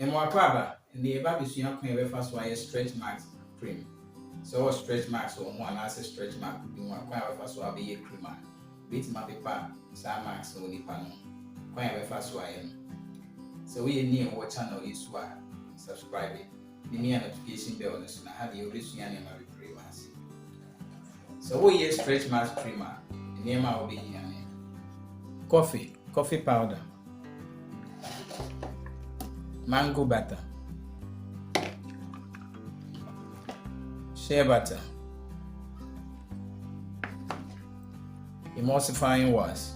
And more crabber, and the baby soon can ever fast wire stretch marks cream. So stretch marks on one as a stretch mark, you want quite fast wire be a cream. Beat my paper, some marks on the panel. Quite ever fast wire. So we need what channel is why subscribe it. The near notification bell on the soon. I have the original name of the creamers. So we use stretch marks creamer. The name will be here. Coffee powder. Mango butter, shea butter, emulsifying wax,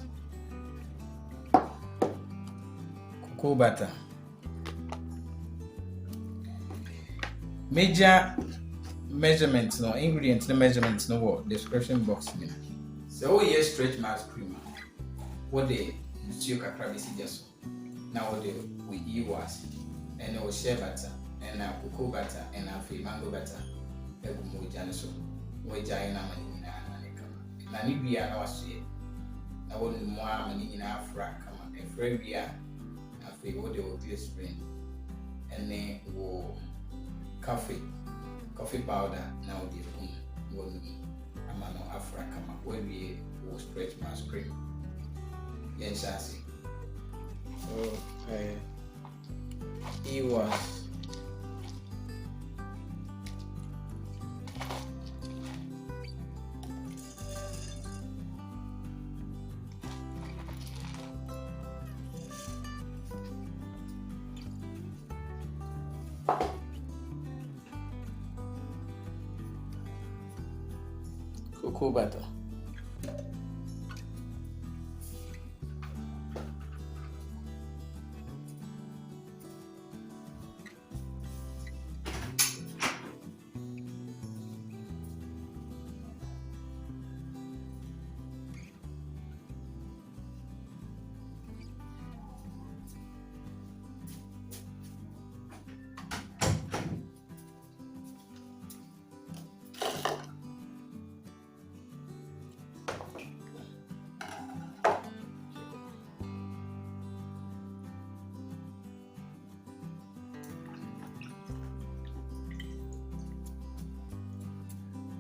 cocoa butter. Major measurements, no ingredients, no measurements, no what description box. So we use stretch marks creamer. What they you can probably see just now what we was. And no shea butter, and now cocoa butter, and now free mango butter. We so we giant money in Namibia. I was saying, I wouldn't more money in Africa. A free beer, a free what they will spring, and then will coffee powder. Now the amano Africa, where we will stretch my screen. Yes, I see. Okay. He was cocoa butter.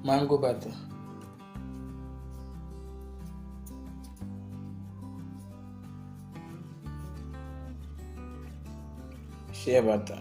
Mango butter, shea butter,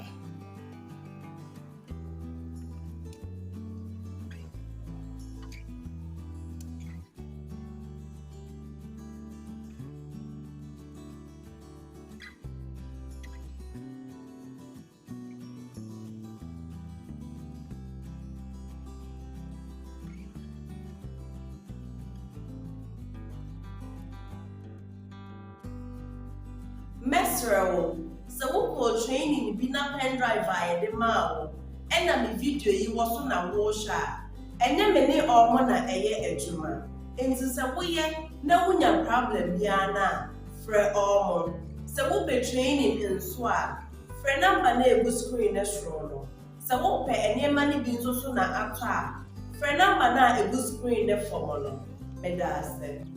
Mesro, so we training be na pen drive via the mao. And na video you was on a washer. And then many or mona a year ejuma. Into some way, no one problem yana. Fre ormon. So we be training in swag. Fre number ne was screen as rono. So we pay any money being so na after. Fre number na a good screen the formula. Meda said.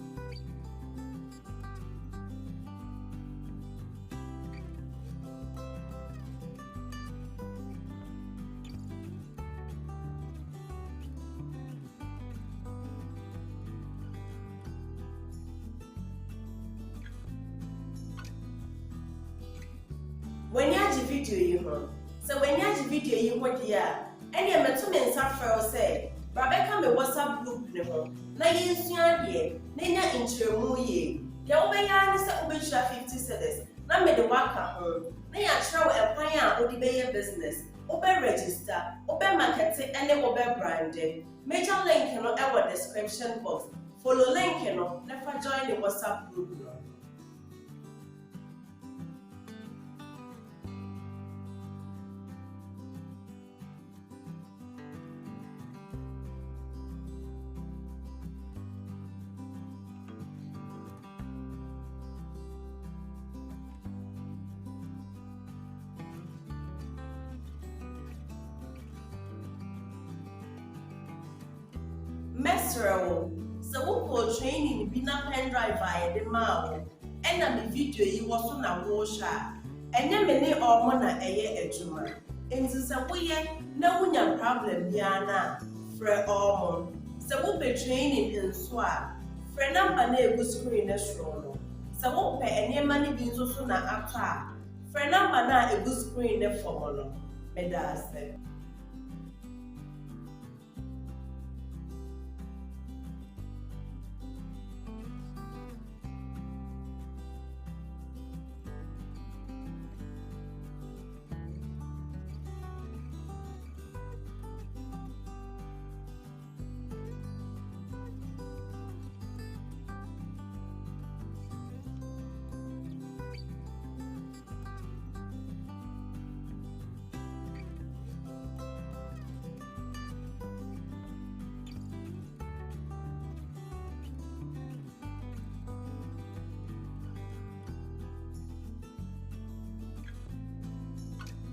When you have video you so when you have video you want here, and you met 2 minutes after say, Rebecca me WhatsApp group ne ho. Na yensua de, na nya intremu ye. Ya obeya ne se obetwa 50 cedis. Na me de waka ho. Na ya travel e kwan a odi be ye business. Obe register, obe market and obe brand. Major link no e wo description box. Follow link no, never join the WhatsApp group no. Mesro, so we training be na pen drive via the mao. And na video you was on a washer. ɛnyɛ me ne ɔmo na ɛyɛ adwuma. Nti sɛ woyɛ na wonya problem biara na frɛ ɔmo. Sɛ wopɛ training nso a frɛ number na egu screen ne soro no. Sɛ wopɛ nneɛma no bi nso so na atɔ a frɛ number na egu screen ne fam no. Meda ase.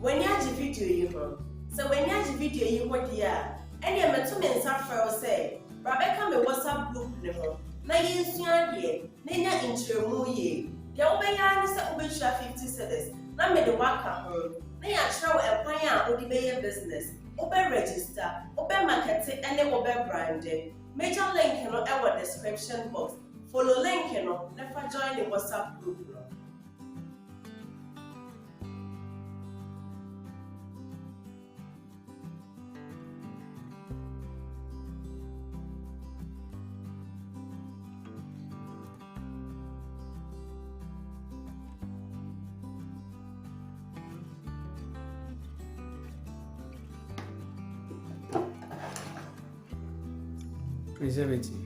When you have video you ho. So when you have video you ho dia, and you meant to men suffer say, Rebecca me WhatsApp group ne ho. Na yensua de, na nya intremu ye. Ya obeya ne se obetwa 50 cedis. Na me de waka ho. Na ya kyerɛ wo ɛkwan a odi bɛyɛ business. Obe register, obe market ene obe brand. Major link no ɛwɔ description box. Follow link no, na fa join the WhatsApp group no. Preservative.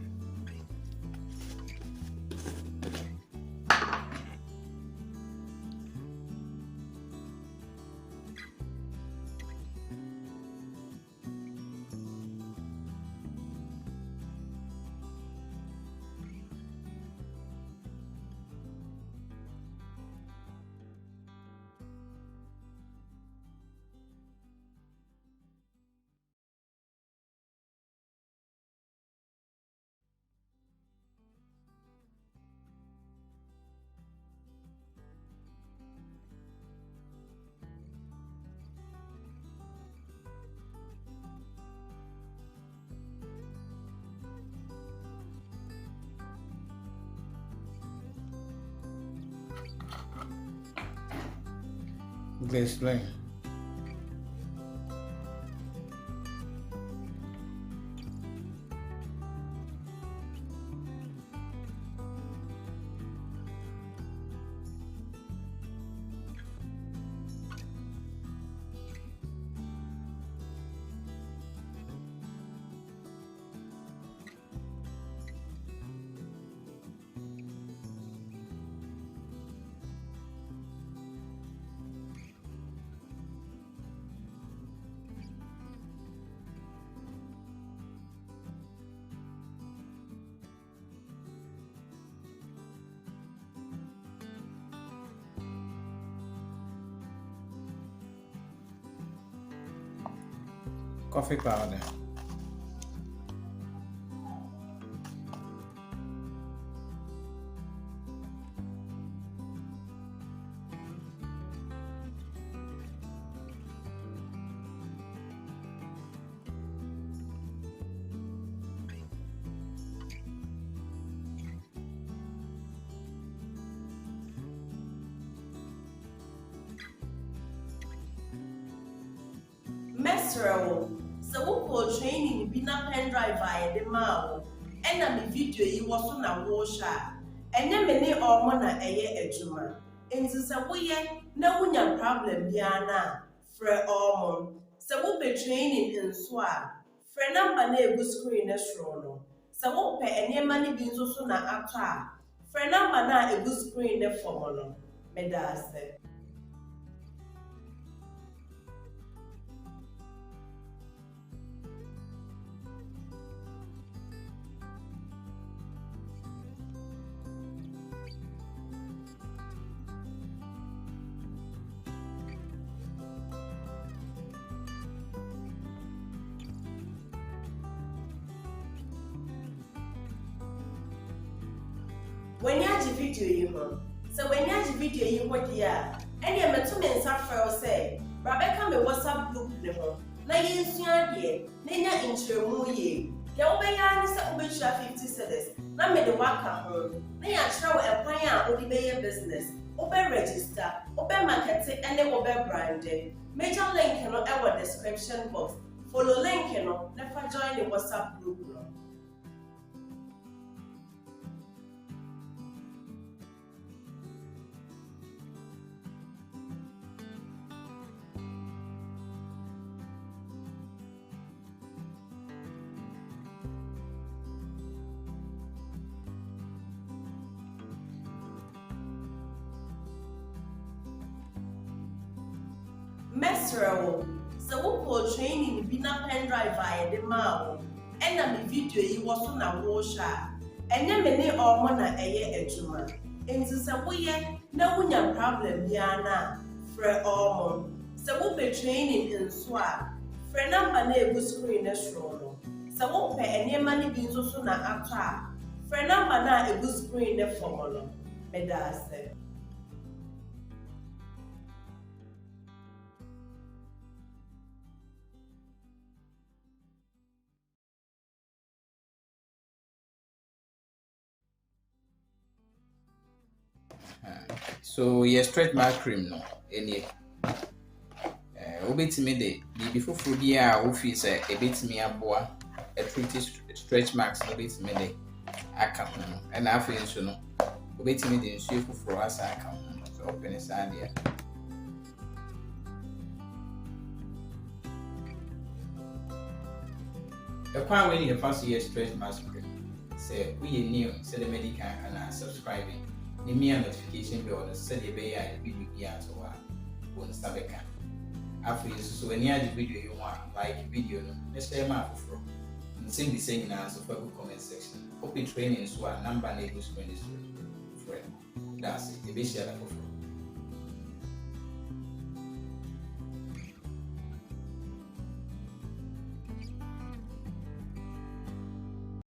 Explain. Coffee powder. Mesro. So we call training be na pen drive via the mao. And na me video yi was so na wo sha. Enye me ne omo na eye adwuma. Enti se wo ye na wunya problem bia na frɛ omo. Se wo be training nso a frɛ number na egu screen na soro no. Se wo pe enema ne bi nso so na atɔ a frɛ number na egu screen na fom no. Meda ase. When you have video you ho. So when you have video you ho dia, ɛne ɛmɛto me nsa frɛ wo sɛ brabɛka me WhatsApp group ne ho na yɛnsua adeɛ na ɛnya nkyerɛmu yie. Deɛ wobɛyɛ ara ne sɛ wobɛtua 50 cedis na mede waka ho na yɛakyerɛ wo ɛkwan a wode bɛyɛ business, wobɛregister, wobɛmarkete ɛne wobɛbrande. Major link no ɛwɔ description box. Follow link no na fa join the WhatsApp group no. Mesrewo, sɛ wokɔ training bi na pendrive a yɛde maa wo ɛna me video yi wɔ so na wohwɛ a ɛnyɛ me ne ɔmo na ɛyɛ adwuma. Nti sɛ woyɛ na wonya problem biara na frɛ ɔmo. Sɛ wopɛ training nso a frɛ number na egu screen ne soro no. Sɛ wopɛ nneɛma no bi nso so na atɔ a frɛ number na egu screen ne fam no. Meda ase. So your stretch mark cream no any obetimi de bibi foforo bi a wo fi say ebetimi aboa a treat stretch marks no obetimi de aka ho no and afi nso no obetimi de nsuo foforo asa aka ho so open sa dia the kwan when you first year stretch marks cream say we new say the medical and subscribing me a notification bell said the bay I video here so one stabeka. After so any other video you want, like video no, let's share my from. Same the same answer for the comment section. Open training so number neighbors when this friend. That's it. The best share for